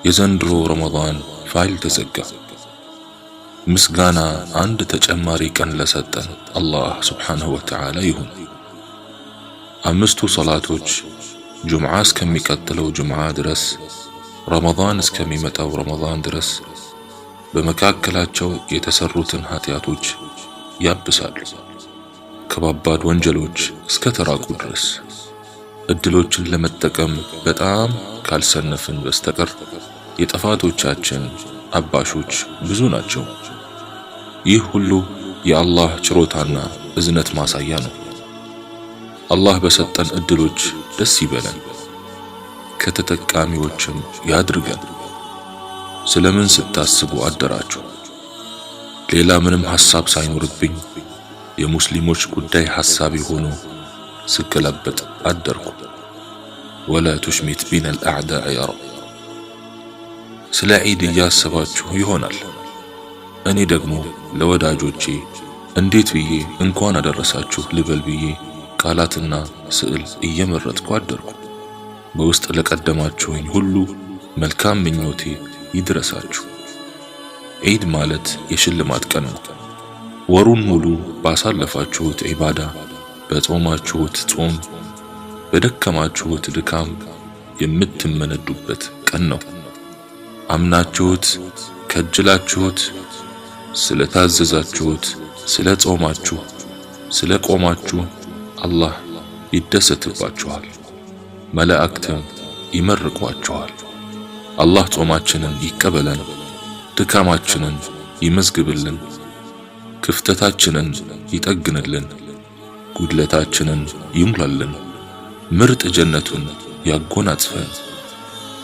የዘንድሮ ረመዳን ፋይል ተዘጋ። ምስጋና አንድ ተጨማሪ ቀን ለሰጠን አላህ ሱብሓነሁ ወተዓላ ይሁን። አምስቱ ሶላቶች ጁምዓ እስከሚቀጥለው ጁምዓ ድረስ፣ ረመዳን እስከሚመጣው ረመዳን ድረስ በመካከላቸው የተሰሩትን ኃጢአቶች ያብሳሉ። ከባባድ ወንጀሎች እስከ ተራቁ ድረስ እድሎችን ለመጠቀም በጣም ካልሰነፍን በስተቀር የጥፋቶቻችን አባሾች ብዙ ናቸው። ይህ ሁሉ የአላህ ችሮታና እዝነት ማሳያ ነው። አላህ በሰጠን እድሎች ደስ ይበለን፣ ከተጠቃሚዎችም ያድርገን። ስለምን ስታስቡ አደራችሁ? ሌላ ምንም ሐሳብ ሳይኖርብኝ የሙስሊሞች ጉዳይ ሐሳቢ ሆኖ ስገለበጥ አደርኩ። ወላ ቱሽሚት ቢና አልአዕዳእ ያ ረብ። ስለ ዒድ እያሰባችሁ ይሆናል። እኔ ደግሞ ለወዳጆቼ እንዴት ብዬ እንኳን አደረሳችሁ ልበል ብዬ ቃላትና ስዕል እየመረጥኩ አደርኩ። በውስጥ ለቀደማችሁኝ ሁሉ መልካም ምኞቴ ይድረሳችሁ። ዒድ ማለት የሽልማት ቀን ነው። ወሩን ሙሉ ባሳለፋችሁት ዒባዳ፣ በጾማችሁት ጾም፣ በደከማችሁት ድካም የምትመነዱበት ቀን ነው። አምናችሁት ከጅላችሁት ስለታዘዛችሁት፣ ስለ ጾማችሁ፣ ስለ ቆማችሁ አላህ ይደሰትባችኋል፣ መላእክትም ይመርቋችኋል። አላህ ጾማችንን ይቀበለን፣ ድካማችንን ይመዝግብልን፣ ክፍተታችንን ይጠግንልን፣ ጉድለታችንን ይሙላልን፣ ምርጥ ጀነቱን ያጎናጽፈን፣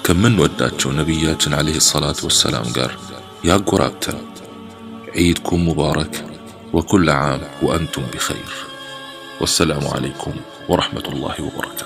ከምንወዳቸው ነቢያችን ዓለይሂ ሰላቱ ወሰላም ጋር ያጎራብተን። ዒድኩም ሙባረክ ወኩል ዓም ወአንቱም ቢኸይር። ወሰላሙ ዓለይኩም ወረሕመቱላሂ ወበረካቱ።